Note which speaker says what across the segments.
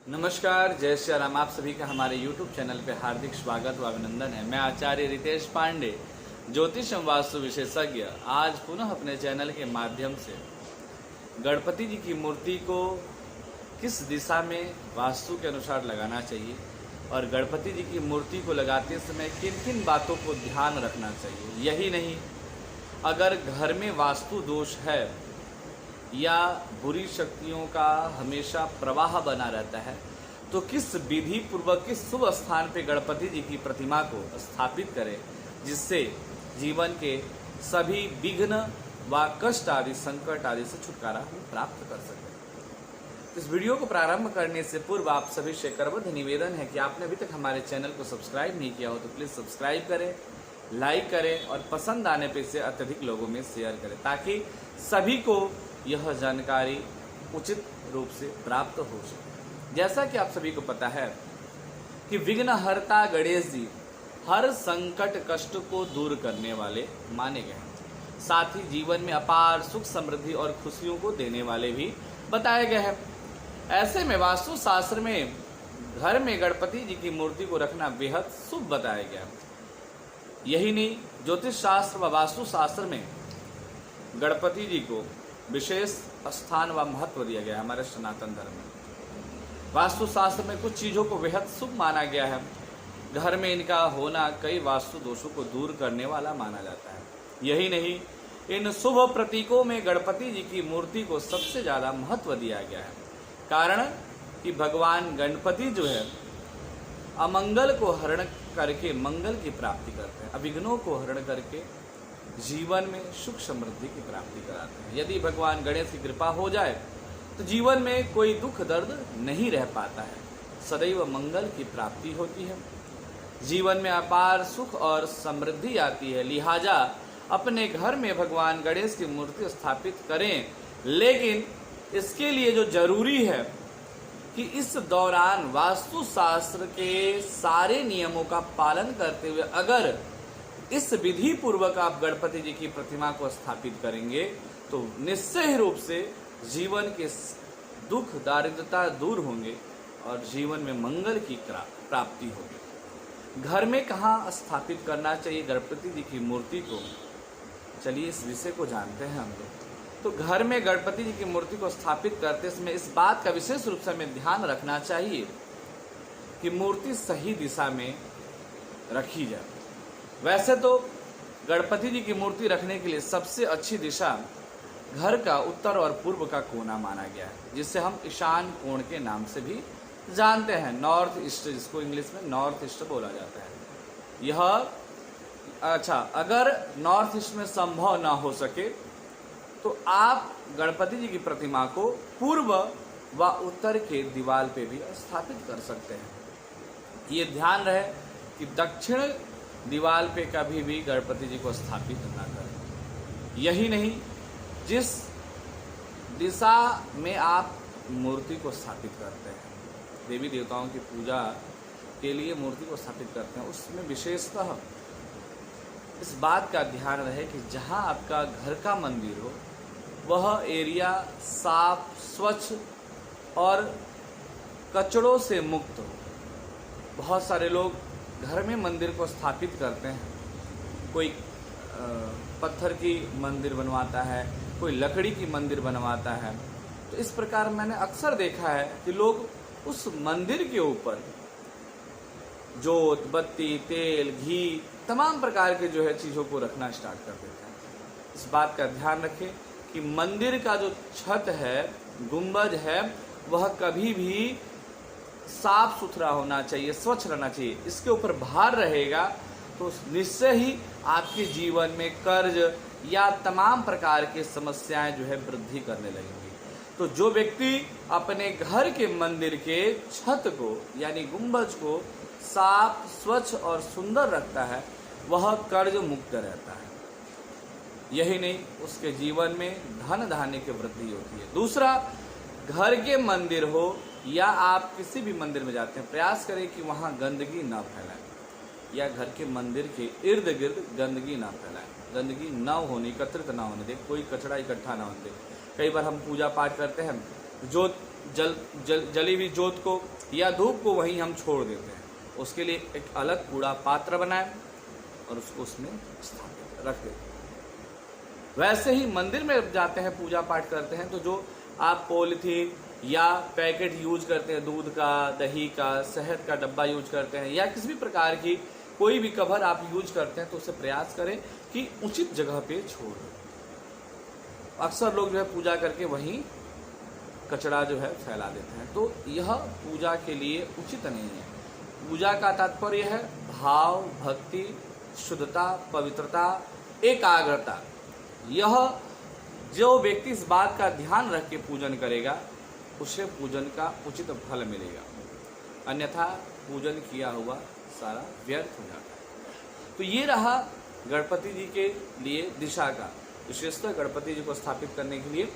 Speaker 1: नमस्कार, जय श्री राम। आप सभी का हमारे YouTube चैनल पे हार्दिक स्वागत व अभिनंदन है। मैं आचार्य रितेश पांडे, ज्योतिष एवं वास्तु विशेषज्ञ, आज पुनः अपने चैनल के माध्यम से गणपति जी की मूर्ति को किस दिशा में वास्तु के अनुसार लगाना चाहिए और गणपति जी की मूर्ति को लगाते समय किन किन बातों को ध्यान रखना चाहिए। यही नहीं, अगर घर में वास्तु दोष है या बुरी शक्तियों का हमेशा प्रवाह बना रहता है तो किस विधि पूर्वक किस शुभ स्थान पे गणपति जी की प्रतिमा को स्थापित करें जिससे जीवन के सभी विघ्न व कष्ट आदि संकट आदि से छुटकारा हम प्राप्त कर सकें। इस वीडियो को प्रारंभ करने से पूर्व आप सभी से करबद्ध निवेदन है कि आपने अभी तक हमारे चैनल को सब्सक्राइब नहीं किया हो तो प्लीज़ सब्सक्राइब करें, लाइक करें और पसंद आने पे इसे अत्यधिक लोगों में शेयर करें ताकि सभी को यह जानकारी उचित रूप से प्राप्त हो सके। जैसा कि आप सभी को पता है कि विघ्नहर्ता गणेश जी हर संकट कष्ट को दूर करने वाले माने गए हैं, साथ ही जीवन में अपार सुख समृद्धि और खुशियों को देने वाले भी बताए गए हैं। ऐसे में वास्तु शास्त्र में घर में गणपति जी की मूर्ति को रखना बेहद शुभ बताया गया। यही नहीं, ज्योतिष शास्त्र व वास्तु शास्त्र में गणपति जी को विशेष स्थान व महत्व दिया गया है। हमारे सनातन धर्म में वास्तु शास्त्र में कुछ चीज़ों को बेहद शुभ माना गया है। घर में इनका होना कई वास्तु दोषों को दूर करने वाला माना जाता है। यही नहीं, इन शुभ प्रतीकों में गणपति जी की मूर्ति को सबसे ज़्यादा महत्व दिया गया है। कारण कि भगवान गणपति जो है अमंगल को हरण करके मंगल की प्राप्ति करते हैं, अविघ्नों को हरण करके जीवन में सुख समृद्धि की प्राप्ति कराते हैं। यदि भगवान गणेश की कृपा हो जाए तो जीवन में कोई दुख दर्द नहीं रह पाता है, सदैव मंगल की प्राप्ति होती है, जीवन में अपार सुख और समृद्धि आती है। लिहाजा अपने घर में भगवान गणेश की मूर्ति स्थापित करें, लेकिन इसके लिए जो जरूरी है कि इस दौरान वास्तु शास्त्र के सारे नियमों का पालन करते हुए अगर इस विधि पूर्वक आप गणपति जी की प्रतिमा को स्थापित करेंगे तो निश्चय ही रूप से जीवन के दुख दारिद्रता दूर होंगे और जीवन में मंगल की प्राप्ति होगी। घर में कहाँ स्थापित करना चाहिए गणपति जी की मूर्ति को, चलिए इस विषय को जानते हैं हम लोग। तो घर में गणपति जी की मूर्ति को स्थापित करते समय इस बात का विशेष रूप से हमें ध्यान रखना चाहिए कि मूर्ति सही दिशा में रखी जाए। वैसे तो गणपति जी की मूर्ति रखने के लिए सबसे अच्छी दिशा घर का उत्तर और पूर्व का कोना माना गया है, जिसे हम ईशान कोण के नाम से भी जानते हैं, नॉर्थ ईस्ट, जिसको इंग्लिश में नॉर्थ ईस्ट बोला जाता है। यह अगर नॉर्थ ईस्ट में संभव ना हो सके तो आप गणपति जी की प्रतिमा को पूर्व व उत्तर के दीवार पे भी स्थापित कर सकते हैं। ये ध्यान रहे कि दक्षिण दीवार पे कभी भी गणपति जी को स्थापित ना करें। यही नहीं, जिस दिशा में आप मूर्ति को स्थापित करते हैं, देवी देवताओं की पूजा के लिए मूर्ति को स्थापित करते हैं, उसमें विशेषतः इस बात का ध्यान रहे कि जहां आपका घर का मंदिर हो वह एरिया साफ स्वच्छ और कचड़ों से मुक्त हो। बहुत सारे लोग घर में मंदिर को स्थापित करते हैं, कोई पत्थर की मंदिर बनवाता है, कोई लकड़ी की मंदिर बनवाता है। तो इस प्रकार मैंने अक्सर देखा है कि लोग उस मंदिर के ऊपर जोत बत्ती तेल घी तमाम प्रकार के जो है चीज़ों को रखना स्टार्ट कर देते हैं। इस बात का ध्यान रखें कि मंदिर का जो छत है, गुंबज है, वह कभी भी साफ सुथरा होना चाहिए, स्वच्छ रहना चाहिए। इसके ऊपर भार रहेगा तो निश्चय ही आपके जीवन में कर्ज या तमाम प्रकार की समस्याएं जो है वृद्धि करने लगेंगी। तो जो व्यक्ति अपने घर के मंदिर के छत को यानी गुंबज को साफ स्वच्छ और सुंदर रखता है वह कर्ज मुक्त रहता है। यही नहीं, उसके जीवन में धन धान्य की वृद्धि होती है। दूसरा, घर के मंदिर हो या आप किसी भी मंदिर में जाते हैं, प्रयास करें कि वहाँ गंदगी ना फैलाएं या घर के मंदिर के इर्द गिर्द गंदगी ना फैलाएं, गंदगी ना होने, एकत्रित ना होने दे, कोई कचरा इकट्ठा ना होने दे। कई बार हम पूजा पाठ करते हैं, जोत जली हुई जोत को या धूप को वहीं हम छोड़ देते हैं। उसके लिए एक अलग कूड़ा पात्र बनाएं और उसको उसमें स्थापित रख देते हैं। वैसे ही मंदिर में जाते हैं, पूजा पाठ करते हैं, तो जो आप पॉलीथीन या पैकेट यूज करते हैं, दूध का, दही का, शहद का डब्बा यूज करते हैं या किसी भी प्रकार की कोई भी कवर आप यूज करते हैं, तो उसे प्रयास करें कि उचित जगह पे छोड़ दें। अक्सर लोग जो है पूजा करके वहीं कचरा जो है फैला देते हैं, तो यह पूजा के लिए उचित नहीं है। पूजा का तात्पर्य है भाव, भक्ति, शुद्धता, पवित्रता, एकाग्रता। यह जो व्यक्ति इस बात का ध्यान रख के पूजन करेगा उसे पूजन का उचित फल मिलेगा, अन्यथा पूजन किया हुआ सारा व्यर्थ हो जाता है। तो ये रहा गणपति जी के लिए दिशा का। विशेषतः गणपति जी को स्थापित करने के लिए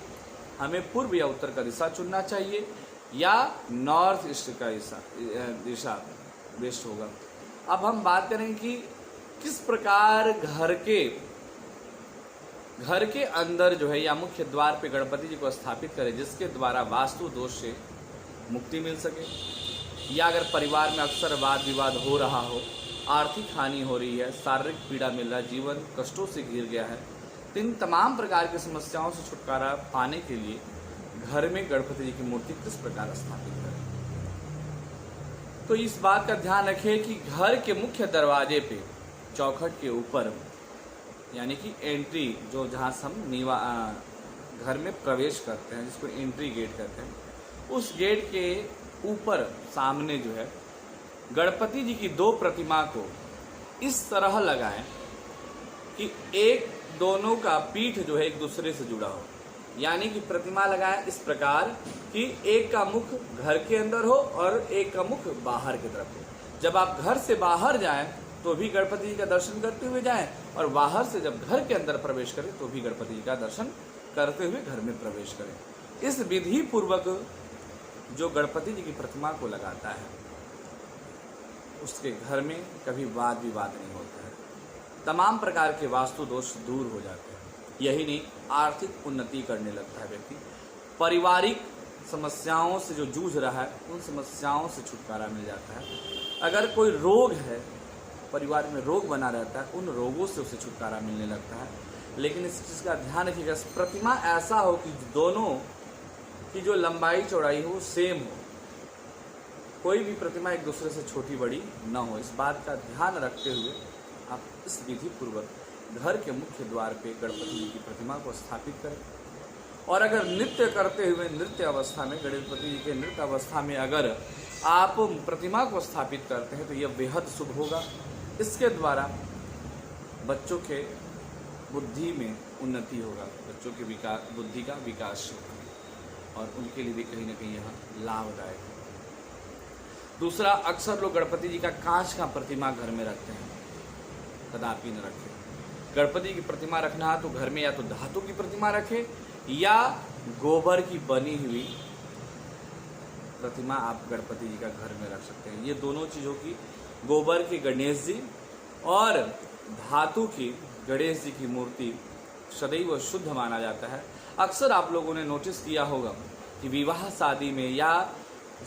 Speaker 1: हमें पूर्व या उत्तर का दिशा चुनना चाहिए या नॉर्थ ईस्ट का दिशा बेस्ट होगा। अब हम बात करें कि किस प्रकार घर के अंदर जो है या मुख्य द्वार पे गणपति जी को स्थापित करें जिसके द्वारा वास्तु दोष से मुक्ति मिल सके, या अगर परिवार में अक्सर वाद विवाद हो रहा हो, आर्थिक हानि हो रही है, शारीरिक पीड़ा मिल रहा है, जीवन कष्टों से घिर गया है, तो इन तमाम प्रकार की समस्याओं से छुटकारा पाने के लिए घर में गणपति जी की मूर्ति किस प्रकार स्थापित करें। तो इस बात का ध्यान रखें कि घर के मुख्य दरवाजे पे चौखट के ऊपर, यानी कि एंट्री जो जहाँ से हम घर में प्रवेश करते हैं जिसको एंट्री गेट कहते हैं, उस गेट के ऊपर सामने जो है गणपति जी की 2 प्रतिमा को इस तरह लगाएं कि एक दोनों का पीठ जो है एक दूसरे से जुड़ा हो, यानी कि प्रतिमा लगाएं इस प्रकार कि एक का मुख घर के अंदर हो और एक का मुख बाहर की तरफ हो। जब आप घर से बाहर जाएं तो भी गणपति जी का दर्शन करते हुए जाएं, और बाहर से जब घर के अंदर प्रवेश करें तो भी गणपति जी का दर्शन करते हुए घर में प्रवेश करें। इस विधि पूर्वक जो गणपति जी की प्रतिमा को लगाता है उसके घर में कभी वाद विवाद नहीं होता है, तमाम प्रकार के वास्तु दोष दूर हो जाते हैं। यही नहीं, आर्थिक उन्नति करने लगता है व्यक्ति, पारिवारिक समस्याओं से जो जूझ रहा है उन समस्याओं से छुटकारा मिल जाता है। अगर कोई रोग है, परिवार में रोग बना रहता है, उन रोगों से उसे छुटकारा मिलने लगता है। लेकिन इस चीज़ का ध्यान रखिएगा, प्रतिमा ऐसा हो कि दोनों की जो लंबाई चौड़ाई हो सेम हो, कोई भी प्रतिमा एक दूसरे से छोटी बड़ी न हो। इस बात का ध्यान रखते हुए आप इस विधि पूर्वक घर के मुख्य द्वार पे गणपति जी की प्रतिमा को स्थापित करें। और अगर नृत्य करते हुए नृत्य अवस्था में, गणपति जी के नृत्य अवस्था में अगर आप प्रतिमा को स्थापित करते हैं तो यह बेहद शुभ होगा। इसके द्वारा बच्चों के बुद्धि में उन्नति होगा, बच्चों के बुद्धि का विकास होगा और उनके लिए भी कहीं ना कहीं यह लाभदायक है। दूसरा, अक्सर लोग गणपति जी का कांच का प्रतिमा घर में रखते हैं, कदापि न रखें। गणपति की प्रतिमा रखना है तो घर में या तो धातु की प्रतिमा रखें या गोबर की बनी हुई प्रतिमा आप गणपति जी का घर में रख सकते हैं। ये दोनों चीज़ों की, गोबर की गणेश जी और धातु की गणेश जी की मूर्ति सदैव शुद्ध माना जाता है। अक्सर आप लोगों ने नोटिस किया होगा कि विवाह शादी में या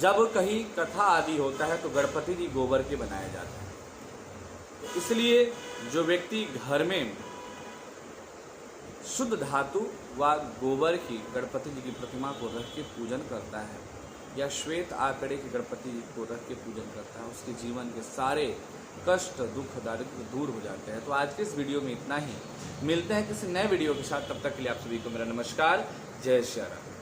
Speaker 1: जब कहीं कथा आदि होता है तो गणपति जी गोबर के बनाए जाते हैं। इसलिए जो व्यक्ति घर में शुद्ध धातु व गोबर की गणपति जी की प्रतिमा को रख के पूजन करता है या श्वेत आंकड़े के गणपति जी को रख के पूजन करता है, उसके जीवन के सारे कष्ट, दुख, दारिद्र्य दूर हो जाते हैं। तो आज के इस वीडियो में इतना ही। मिलते हैं किसी नए वीडियो के साथ, तब तक के लिए आप सभी को मेरा नमस्कार। जय श्री राम।